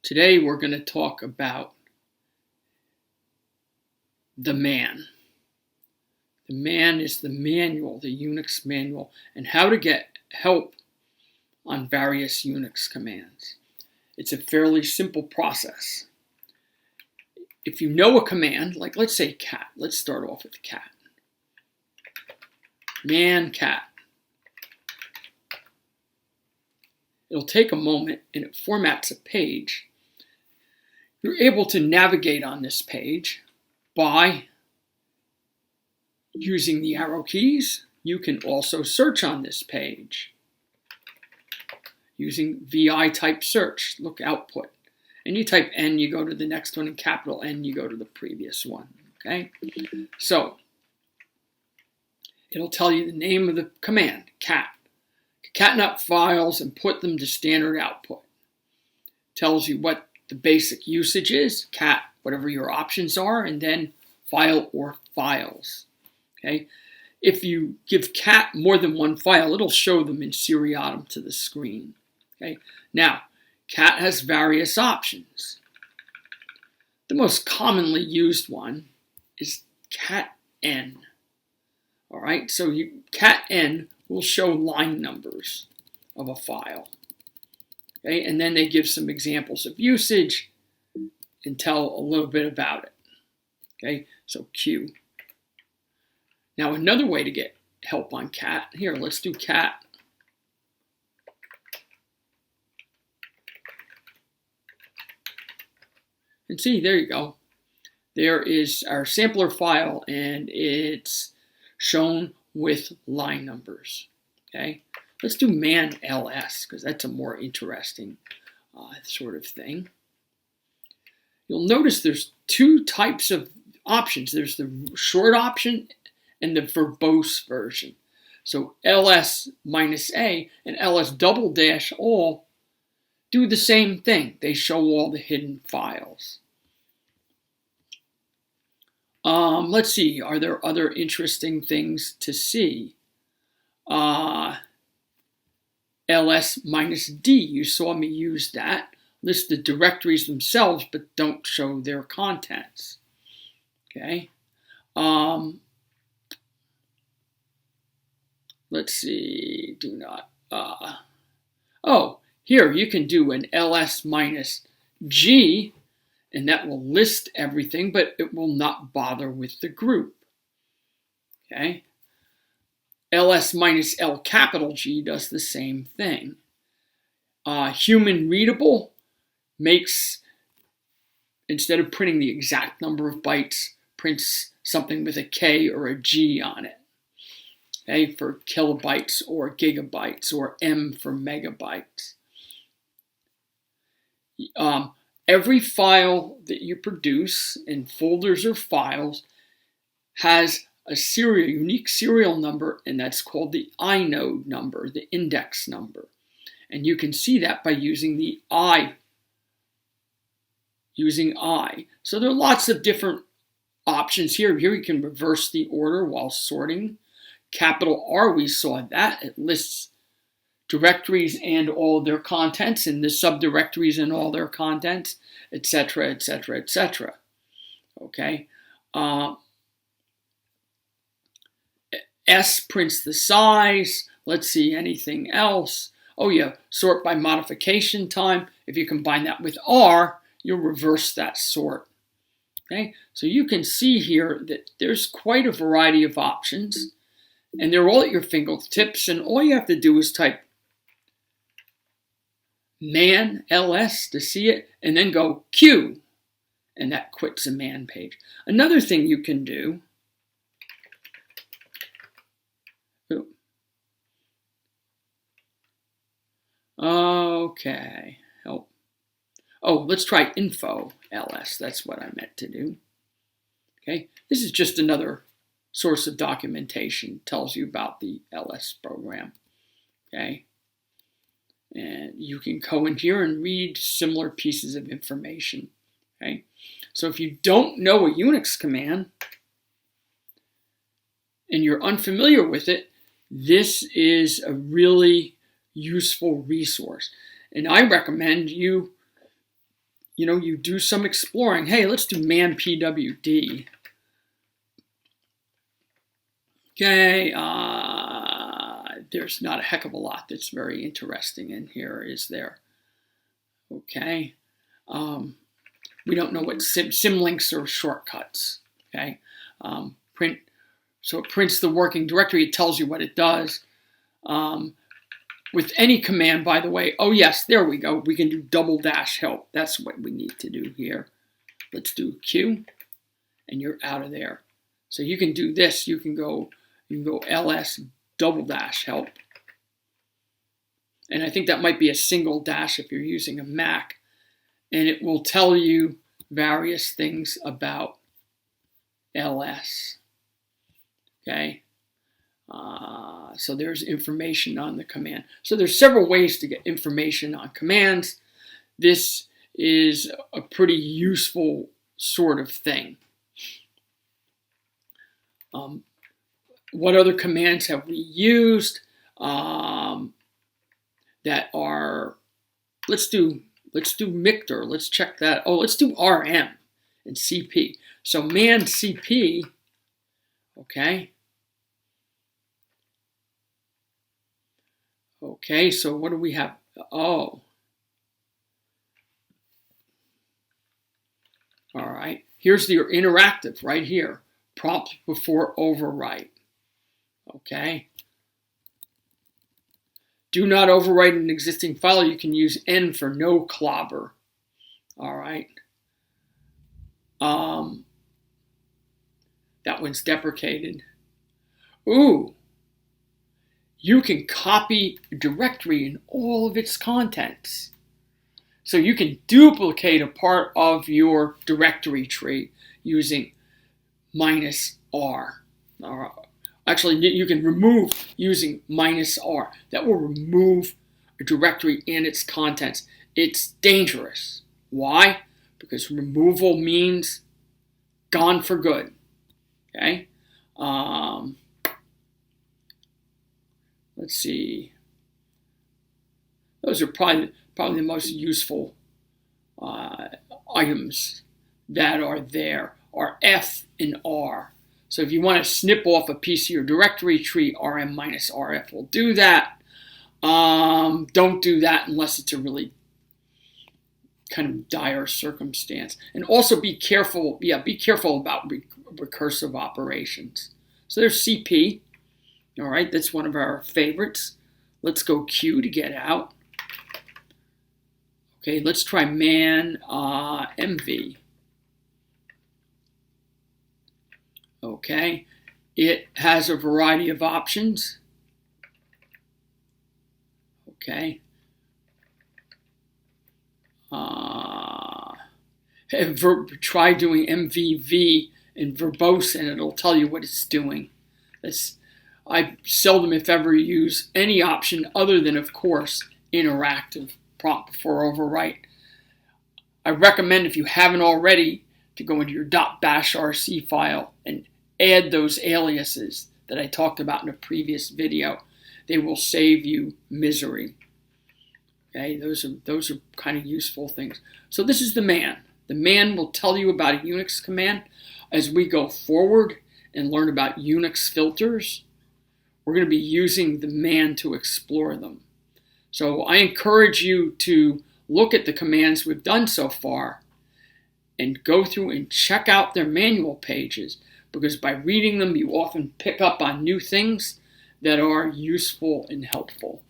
Today we're going to talk about the man. The man is the manual, the UNIX manual, and how to get help on various UNIX commands. It's a fairly simple process. If you know a command, like let's say cat, let's start off with cat. Man cat. It'll take a moment and it formats a page. You're able to navigate on this page by using the arrow keys. You can also search on this page using VI type search. Look, output. And you type N, you go to the next one, and capital N, you go to the previous one. Okay? So, it'll tell you the name of the command, cat. Concatenate files and put them to standard output. Tells you what the basic usage is, cat, whatever your options are, and then file or files. Okay? If you give cat more than one file, it'll show them in seriatim to the screen. Okay? Now, cat has various options. The most commonly used one is cat n. All right, so cat n will show line numbers of a file. Okay, and then they give some examples of usage and tell a little bit about it. Okay, so Q. Now another way to get help on cat, here, let's do cat. And see, there you go. There is our sampler file, and it's shown with line numbers. Okay, let's do man ls because that's a more interesting sort of thing. You'll notice there's two types of options. There's the short option and the verbose version. So ls -a and ls all do the same thing. They show all the hidden files. Let's see, are there other interesting things to see? ls-d, you saw me use that. List the directories themselves, but don't show their contents. Okay. Let's see, do not. Oh, here you can do an ls-g, and that will list everything, but it will not bother with the group. Okay. ls-l capital G does the same thing. Human readable makes, instead of printing the exact number of bytes, prints something with a K or a G on it. Okay, for kilobytes or gigabytes, or M for megabytes. Every file that you produce in folders or files has a unique serial number, and that's called the inode number, the index number. And you can see that by using the I. So there are lots of different options here. Here you can reverse the order while sorting. Capital R, we saw that. It lists directories and all their contents, and the subdirectories and all their contents, etc., etc., etc. Okay. S prints the size. Let's see, anything else? Oh yeah, sort by modification time. If you combine that with R, you'll reverse that sort. Okay, so you can see here that there's quite a variety of options, and they're all at your fingertips, and all you have to do is type man ls to see it, and then go Q, and that quits a man page. Another thing you can do, okay, help. Oh, let's try info ls. That's what I meant to do. Okay, this is just another source of documentation. Tells you about the ls program. Okay, and you can go in here and read similar pieces of information. Okay, so if you don't know a UNIX command and you're unfamiliar with it, this is a really useful resource. And I recommend you you do some exploring. Hey, let's do man pwd. Okay, there's not a heck of a lot that's very interesting in here, is there? Okay. We don't know what symlinks are shortcuts. Okay. Print. So it prints the working directory. It tells you what it does. With any command, by the way, oh yes, there we go. We can do --help. That's what we need to do here. Let's do Q, and you're out of there. So you can do this. You can go ls --help. And I think that might be a single dash if you're using a Mac. And it will tell you various things about ls. Okay. So there's information on the command. So there's several ways to get information on commands. This is a pretty useful sort of thing. What other commands have we used that are, let's do mictor, let's check that. Oh, let's do rm and cp. So man cp, okay. Okay, so what do we have? Oh. All right, here's the interactive right here. Prompt before overwrite. Okay. Do not overwrite an existing file. You can use N for no clobber. All right. That one's deprecated. Ooh. You can copy a directory in all of its contents. So you can duplicate a part of your directory tree using -R. Actually, you can remove using -R. That will remove a directory and its contents. It's dangerous. Why? Because removal means gone for good. Okay? Let's see. Those are probably the most useful items that are there, are F and R. So if you want to snip off a piece of your directory tree, rm-rf will do that. Don't do that unless it's a really kind of dire circumstance. And also be careful, be careful about recursive operations. So there's CP. All right, that's one of our favorites. Let's go Q to get out. Okay, let's try man MV. Okay, it has a variety of options. Okay. Try doing MVV and verbose and it'll tell you what it's doing. I seldom, if ever, use any option other than, of course, interactive prompt before overwrite. I recommend, if you haven't already, to go into your .bashrc file and add those aliases that I talked about in a previous video. They will save you misery. Okay, those are kind of useful things. So this is the man. The man will tell you about a UNIX command. As we go forward and learn about UNIX filters, we're going to be using the man to explore them. So I encourage you to look at the commands we've done so far and go through and check out their manual pages, because by reading them, you often pick up on new things that are useful and helpful.